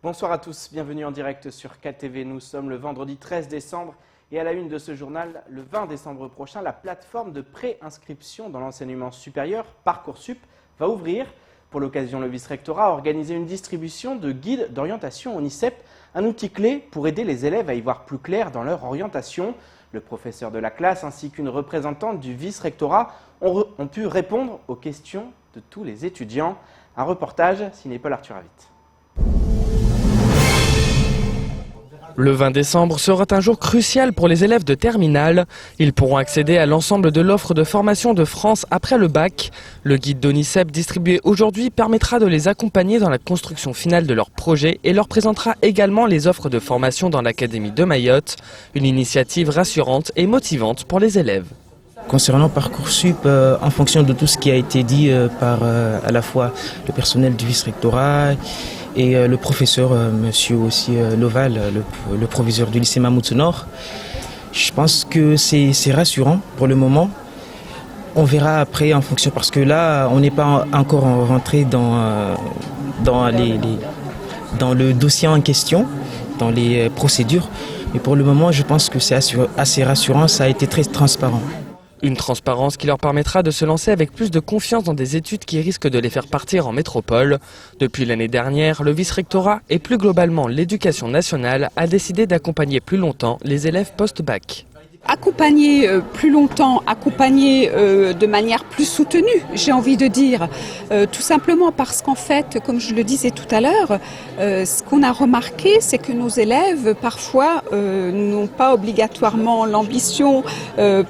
Bonsoir à tous, bienvenue en direct sur KTV. Nous sommes le vendredi 13 décembre et à la une de ce journal, le 20 décembre prochain, la plateforme de pré-inscription dans l'enseignement supérieur, Parcoursup, va ouvrir. Pour l'occasion, le vice-rectorat a organisé une distribution de guides d'orientation au NICEP, un outil clé pour aider les élèves à y voir plus clair dans leur orientation. Le professeur de la classe ainsi qu'une représentante du vice-rectorat ont pu répondre aux questions de tous les étudiants. Un reportage signé Paul Arthur Avit. Le 20 décembre sera un jour crucial pour les élèves de terminale. Ils pourront accéder à l'ensemble de l'offre de formation de France après le bac. Le guide d'ONICEP distribué aujourd'hui permettra de les accompagner dans la construction finale de leur projet et leur présentera également les offres de formation dans l'Académie de Mayotte. Une initiative rassurante et motivante pour les élèves. Concernant Parcoursup, en fonction de tout ce qui a été dit par à la fois le personnel du vice-rectorat et le professeur, monsieur aussi Loval, le proviseur du lycée Mamoudzou Nord, je pense que c'est rassurant pour le moment. On verra après en fonction, parce que là, on n'est pas encore rentré dans le dossier en question, dans les procédures. Mais pour le moment, je pense que c'est assez rassurant, ça a été très transparent. Une transparence qui leur permettra de se lancer avec plus de confiance dans des études qui risquent de les faire partir en métropole. Depuis l'année dernière, le vice-rectorat et plus globalement l'éducation nationale a décidé d'accompagner plus longtemps les élèves post-bac. Accompagner plus longtemps, accompagner de manière plus soutenue, j'ai envie de dire, tout simplement parce qu'en fait, comme je le disais tout à l'heure, ce qu'on a remarqué, c'est que nos élèves, parfois, n'ont pas obligatoirement l'ambition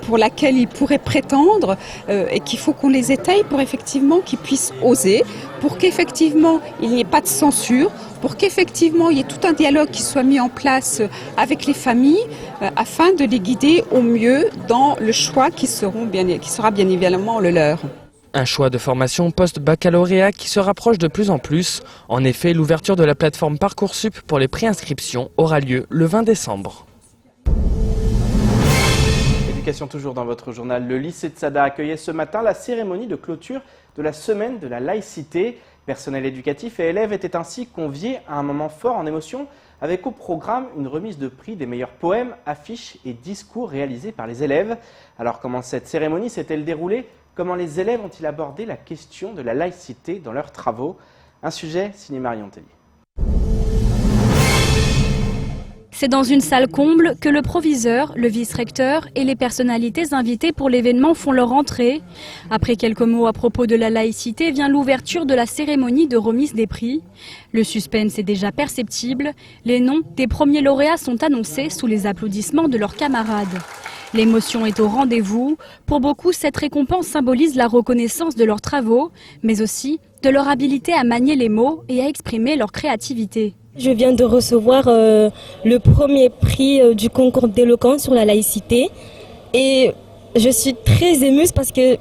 pour laquelle ils pourraient prétendre et qu'il faut qu'on les étaye pour effectivement qu'ils puissent oser, pour qu'effectivement il n'y ait pas de censure, pour qu'effectivement il y ait tout un dialogue qui soit mis en place avec les familles afin de les guider au mieux dans le choix qui sera bien évidemment le leur. Un choix de formation post-baccalauréat qui se rapproche de plus en plus. En effet, l'ouverture de la plateforme Parcoursup pour les préinscriptions aura lieu le 20 décembre. Éducation toujours dans votre journal. Le lycée de Sada accueillait ce matin la cérémonie de clôture de la semaine de la laïcité. Personnel éducatif et élèves étaient ainsi conviés à un moment fort en émotion avec au programme une remise de prix des meilleurs poèmes, affiches et discours réalisés par les élèves. Alors comment cette cérémonie s'est-elle déroulée? Comment les élèves ont-ils abordé la question de la laïcité dans leurs travaux? Un sujet signé Marion Tellier. C'est dans une salle comble que le proviseur, le vice-recteur et les personnalités invitées pour l'événement font leur entrée. Après quelques mots à propos de la laïcité, vient l'ouverture de la cérémonie de remise des prix. Le suspense est déjà perceptible. Les noms des premiers lauréats sont annoncés sous les applaudissements de leurs camarades. L'émotion est au rendez-vous. Pour beaucoup, cette récompense symbolise la reconnaissance de leurs travaux, mais aussi de leur habilité à manier les mots et à exprimer leur créativité. Je viens de recevoir le premier prix du concours d'éloquence sur la laïcité et je suis très émue parce que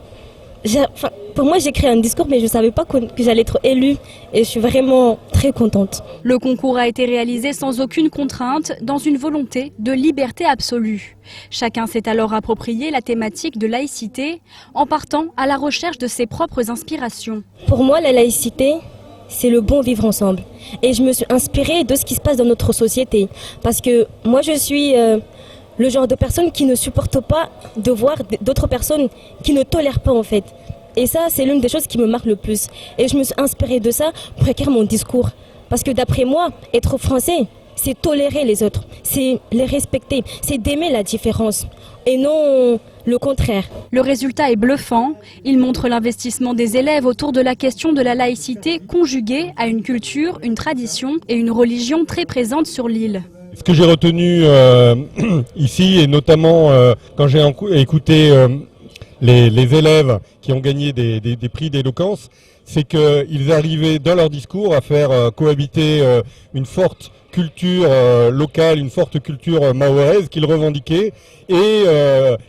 pour moi j'ai créé un discours mais je ne savais pas que j'allais être élue et je suis vraiment très contente. Le concours a été réalisé sans aucune contrainte, dans une volonté de liberté absolue. Chacun s'est alors approprié la thématique de laïcité en partant à la recherche de ses propres inspirations. Pour moi la laïcité, c'est le bon vivre ensemble. Et je me suis inspirée de ce qui se passe dans notre société. Parce que moi, je suis le genre de personne qui ne supporte pas de voir d'autres personnes qui ne tolèrent pas en fait. Et ça, c'est l'une des choses qui me marque le plus. Et je me suis inspirée de ça pour écrire mon discours. Parce que d'après moi, être français, c'est tolérer les autres, c'est les respecter, c'est d'aimer la différence. Et non le contraire. Le résultat est bluffant. Il montre l'investissement des élèves autour de la question de la laïcité conjuguée à une culture, une tradition et une religion très présentes sur l'île. Ce que j'ai retenu ici, et notamment quand j'ai écouté les élèves qui ont gagné des prix d'éloquence, c'est qu'ils arrivaient dans leur discours à faire cohabiter une forte culture locale, une forte culture mahoraise qu'il revendiquait, et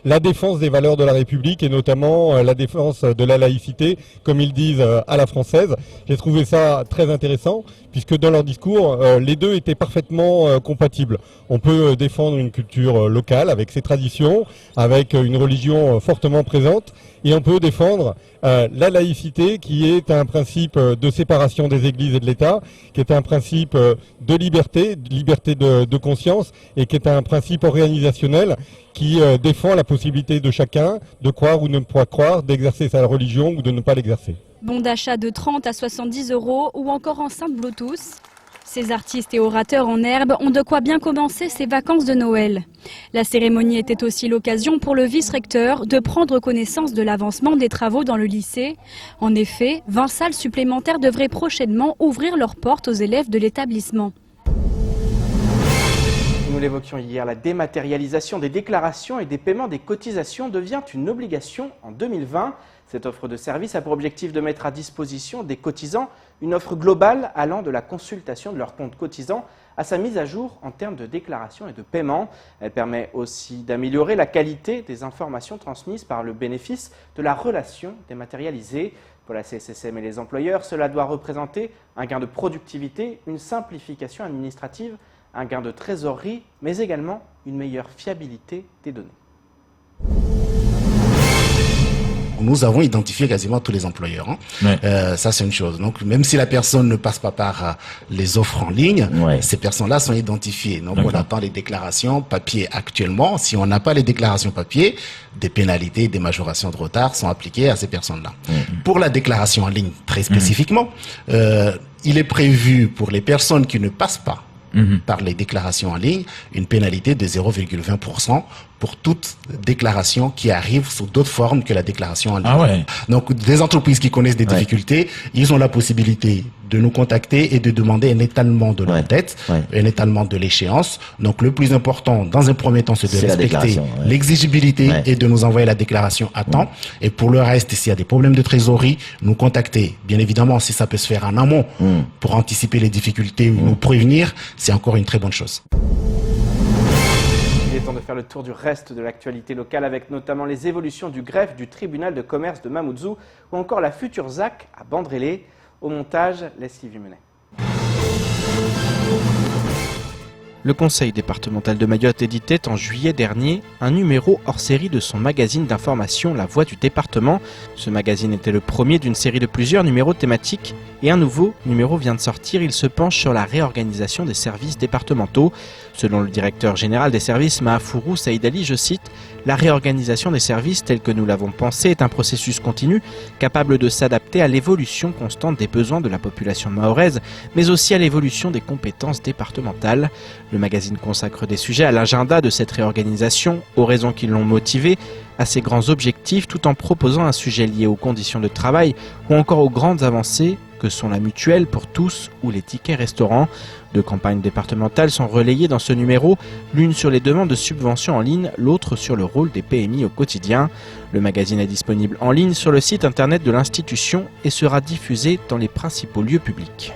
la défense des valeurs de la République, et notamment la défense de la laïcité, comme ils disent à la française. J'ai trouvé ça très intéressant, puisque dans leur discours, les deux étaient parfaitement compatibles. On peut défendre une culture locale avec ses traditions, avec une religion fortement présente, et on peut défendre la laïcité, qui est un principe de séparation des églises et de l'État, qui est un principe de liberté de conscience, et qui est un principe organisationnel qui défend la possibilité de chacun de croire ou de ne pas croire, d'exercer sa religion ou de ne pas l'exercer. Bon d'achat de 30 à 70 € ou encore enceinte Bluetooth. Ces artistes et orateurs en herbe ont de quoi bien commencer ces vacances de Noël. La cérémonie était aussi l'occasion pour le vice-recteur de prendre connaissance de l'avancement des travaux dans le lycée. En effet, 20 salles supplémentaires devraient prochainement ouvrir leurs portes aux élèves de l'établissement. Nous l'évoquions hier, la dématérialisation des déclarations et des paiements des cotisations devient une obligation en 2020. Cette offre de service a pour objectif de mettre à disposition des cotisants une offre globale allant de la consultation de leur compte cotisant à sa mise à jour en termes de déclaration et de paiement. Elle permet aussi d'améliorer la qualité des informations transmises par le bénéfice de la relation dématérialisée. Pour la CSSM et les employeurs, cela doit représenter un gain de productivité, une simplification administrative, un gain de trésorerie, mais également une meilleure fiabilité des données. Nous avons identifié quasiment tous les employeurs. Ça, c'est une chose. Donc, même si la personne ne passe pas par les offres en ligne, ces personnes-là sont identifiées. Donc, on attend les déclarations papier actuellement. Si on n'a pas les déclarations papier, des pénalités, des majorations de retard sont appliquées à ces personnes-là. Pour la déclaration en ligne, très spécifiquement, il est prévu pour les personnes qui ne passent pas par les déclarations en ligne, une pénalité de 0,20% pour toute déclaration qui arrive sous d'autres formes que la déclaration en ligne. Donc, des entreprises qui connaissent des difficultés, ils ont la possibilité de nous contacter et de demander un étalement de leur dette, un étalement de l'échéance. Donc, le plus important, dans un premier temps, c'est de respecter l'exigibilité et de nous envoyer la déclaration à temps. Et pour le reste, s'il y a des problèmes de trésorerie, nous contacter. Bien évidemment, si ça peut se faire en amont pour anticiper les difficultés ou nous prévenir, c'est encore une très bonne chose. Il est temps de faire le tour du reste de l'actualité locale avec notamment les évolutions du greffe du tribunal de commerce de Mamoudzou ou encore la future ZAC à Bandrélé. Au montage, Leslie Vimenet. Le conseil départemental de Mayotte éditait en juillet dernier un numéro hors série de son magazine d'information La Voix du département. Ce magazine était le premier d'une série de plusieurs numéros thématiques et un nouveau numéro vient de sortir. Il se penche sur la réorganisation des services départementaux. Selon le directeur général des services Mahafourou Saïd Ali, je cite, « La réorganisation des services telle que nous l'avons pensé est un processus continu, capable de s'adapter à l'évolution constante des besoins de la population mahoraise, mais aussi à l'évolution des compétences départementales. » Le magazine consacre des sujets à l'agenda de cette réorganisation, aux raisons qui l'ont motivé, à ses grands objectifs, tout en proposant un sujet lié aux conditions de travail ou encore aux grandes avancées que sont la mutuelle pour tous ou les tickets restaurants. Deux campagnes départementales sont relayées dans ce numéro, l'une sur les demandes de subventions en ligne, l'autre sur le rôle des PMI au quotidien. Le magazine est disponible en ligne sur le site internet de l'institution et sera diffusé dans les principaux lieux publics.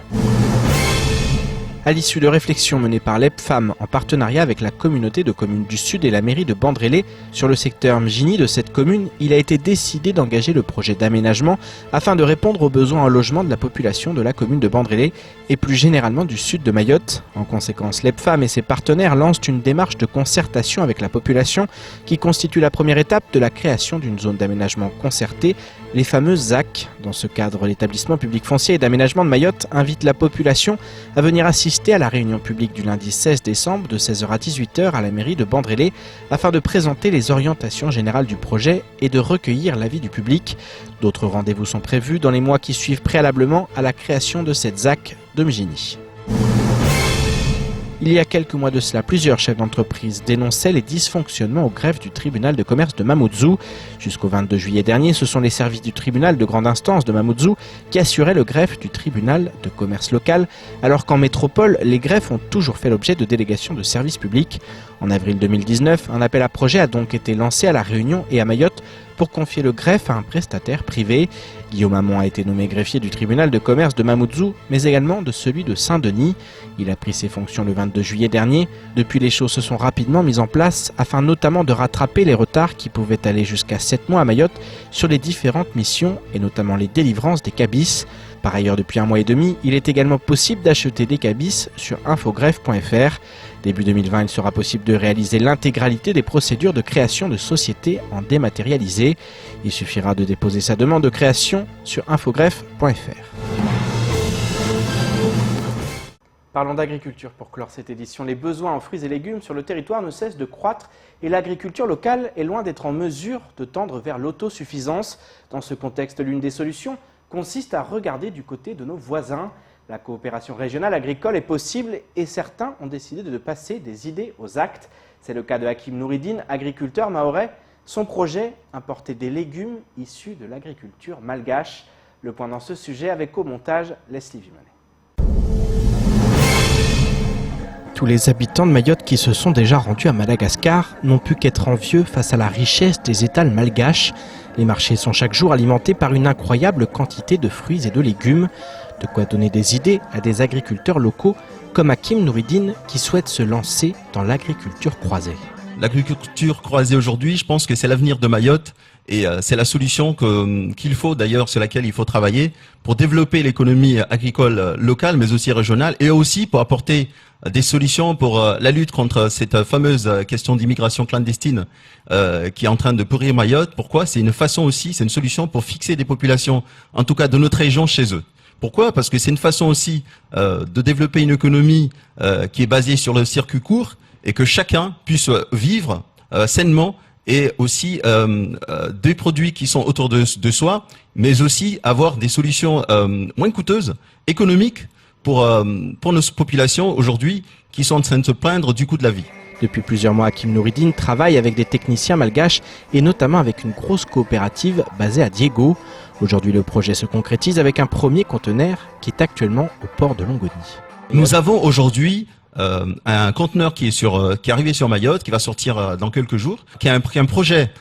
À l'issue de réflexions menées par l'EPFAM en partenariat avec la communauté de communes du Sud et la mairie de Bandrélé sur le secteur Mjini de cette commune, il a été décidé d'engager le projet d'aménagement afin de répondre aux besoins en logement de la population de la commune de Bandrélé et plus généralement du sud de Mayotte. En conséquence, l'EPFAM et ses partenaires lancent une démarche de concertation avec la population qui constitue la première étape de la création d'une zone d'aménagement concertée, les fameuses ZAC. Dans ce cadre, l'établissement public foncier et d'aménagement de Mayotte invite la population à venir assister à la réunion publique du lundi 16 décembre de 16h à 18h à la mairie de Bandrélé afin de présenter les orientations générales du projet et de recueillir l'avis du public. D'autres rendez-vous sont prévus dans les mois qui suivent préalablement à la création de cette ZAC de Mjini. Il y a quelques mois de cela, plusieurs chefs d'entreprise dénonçaient les dysfonctionnements au greffe du tribunal de commerce de Mamoudzou. Jusqu'au 22 juillet dernier, ce sont les services du tribunal de grande instance de Mamoudzou qui assuraient le greffe du tribunal de commerce local, alors qu'en métropole, les greffes ont toujours fait l'objet de délégations de services publics. En avril 2019, un appel à projet a donc été lancé à La Réunion et à Mayotte pour confier le greffe à un prestataire privé. Guillaume Hamon a été nommé greffier du tribunal de commerce de Mamoudzou, mais également de celui de Saint-Denis. Il a pris ses fonctions le 22 juillet dernier. Depuis, les choses se sont rapidement mises en place, afin notamment de rattraper les retards qui pouvaient aller jusqu'à 7 mois à Mayotte sur les différentes missions, et notamment les délivrances des cabis. Par ailleurs, depuis 1 mois et demi, il est également possible d'acheter des cabis sur infogreffe.fr. Début 2020, il sera possible de réaliser l'intégralité des procédures de création de sociétés en dématérialisé. Il suffira de déposer sa demande de création sur infogreffe.fr. Parlons d'agriculture pour clore cette édition. Les besoins en fruits et légumes sur le territoire ne cessent de croître et l'agriculture locale est loin d'être en mesure de tendre vers l'autosuffisance. Dans ce contexte, l'une des solutions consiste à regarder du côté de nos voisins. La coopération régionale agricole est possible et certains ont décidé de passer des idées aux actes. C'est le cas de Hakim Nouridine, agriculteur mahorais. Son projet, importer des légumes issus de l'agriculture malgache. Le point dans ce sujet avec au montage Leslie Vimonet. Tous les habitants de Mayotte qui se sont déjà rendus à Madagascar n'ont pu qu'être envieux face à la richesse des étals malgaches. Les marchés sont chaque jour alimentés par une incroyable quantité de fruits et de légumes. De quoi donner des idées à des agriculteurs locaux comme Hakim Nouridine qui souhaite se lancer dans l'agriculture croisée. L'agriculture croisée aujourd'hui, je pense que c'est l'avenir de Mayotte et c'est la solution qu'il faut d'ailleurs, sur laquelle il faut travailler pour développer l'économie agricole locale mais aussi régionale et aussi pour apporter des solutions pour la lutte contre cette fameuse question d'immigration clandestine qui est en train de pourrir Mayotte. Pourquoi? C'est une façon aussi, c'est une solution pour fixer des populations, en tout cas de notre région, chez eux. Pourquoi? Parce que c'est une façon aussi de développer une économie qui est basée sur le circuit court et que chacun puisse vivre sainement et aussi des produits qui sont autour de soi, mais aussi avoir des solutions moins coûteuses, économiques, pour nos populations aujourd'hui qui sont en train de se plaindre du coût de la vie. Depuis plusieurs mois, Hakim Nouridine travaille avec des techniciens malgaches et notamment avec une grosse coopérative basée à Diego. Aujourd'hui, le projet se concrétise avec un premier conteneur qui est actuellement au port de Longoni. Nous avons aujourd'hui un conteneur qui est arrivé sur Mayotte, qui va sortir dans quelques jours, qui a un projet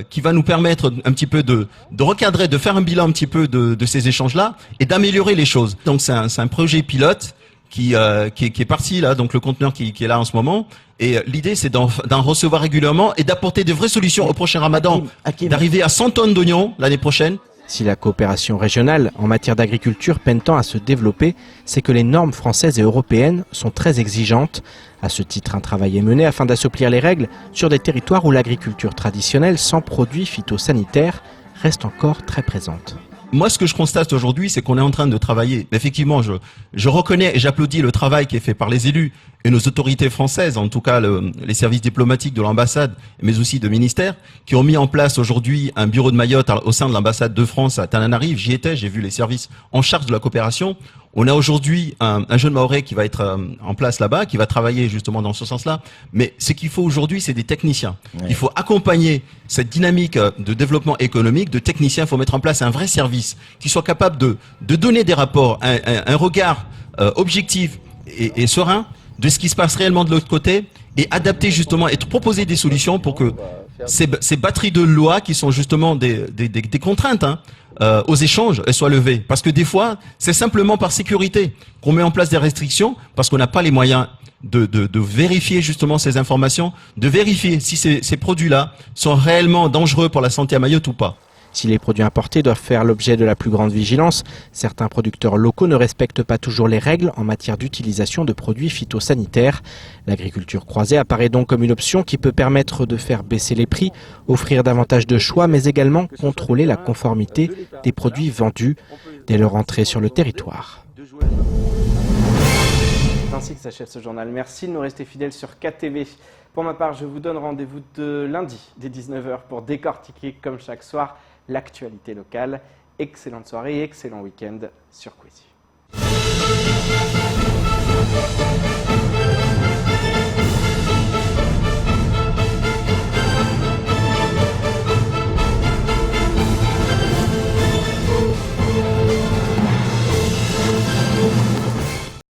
qui va nous permettre un petit peu de recadrer, de faire un bilan un petit peu de ces échanges-là et d'améliorer les choses. Donc c'est un projet pilote qui est parti là, donc le conteneur qui est là en ce moment. Et l'idée, c'est d'en recevoir régulièrement et d'apporter de vraies solutions au prochain Ramadan, d'arriver à 100 tonnes d'oignons l'année prochaine. Si la coopération régionale en matière d'agriculture peine tant à se développer, c'est que les normes françaises et européennes sont très exigeantes. À ce titre, un travail est mené afin d'assouplir les règles sur des territoires où l'agriculture traditionnelle sans produits phytosanitaires reste encore très présente. Moi, ce que je constate aujourd'hui, c'est qu'on est en train de travailler. Effectivement, je reconnais et j'applaudis le travail qui est fait par les élus et nos autorités françaises, en tout cas les services diplomatiques de l'ambassade, mais aussi de ministères, qui ont mis en place aujourd'hui un bureau de Mayotte au sein de l'ambassade de France à Tananarive. J'y étais, j'ai vu les services en charge de la coopération. On a aujourd'hui un jeune Mahorais qui va être en place là-bas, qui va travailler justement dans ce sens-là. Mais ce qu'il faut aujourd'hui, c'est des techniciens. Ouais. Il faut accompagner cette dynamique de développement économique, de techniciens. Il faut mettre en place un vrai service qui soit capable de donner des rapports, un regard objectif et serein de ce qui se passe réellement de l'autre côté et adapter justement et proposer des solutions pour que ces batteries de lois qui sont justement des contraintes aux échanges, elles soient levées. Parce que des fois, c'est simplement par sécurité qu'on met en place des restrictions parce qu'on n'a pas les moyens de vérifier justement ces informations, de vérifier si ces produits-là sont réellement dangereux pour la santé à Mayotte ou pas. Si les produits importés doivent faire l'objet de la plus grande vigilance, certains producteurs locaux ne respectent pas toujours les règles en matière d'utilisation de produits phytosanitaires. L'agriculture croisée apparaît donc comme une option qui peut permettre de faire baisser les prix, offrir davantage de choix, mais également contrôler la conformité des produits vendus dès leur entrée sur le territoire. C'est ainsi que s'achève ce journal. Merci de nous rester fidèles sur KTV. Pour ma part, je vous donne rendez-vous de lundi dès 19h pour décortiquer, comme chaque soir, l'actualité locale. Excellente soirée et excellent week-end sur Quizy.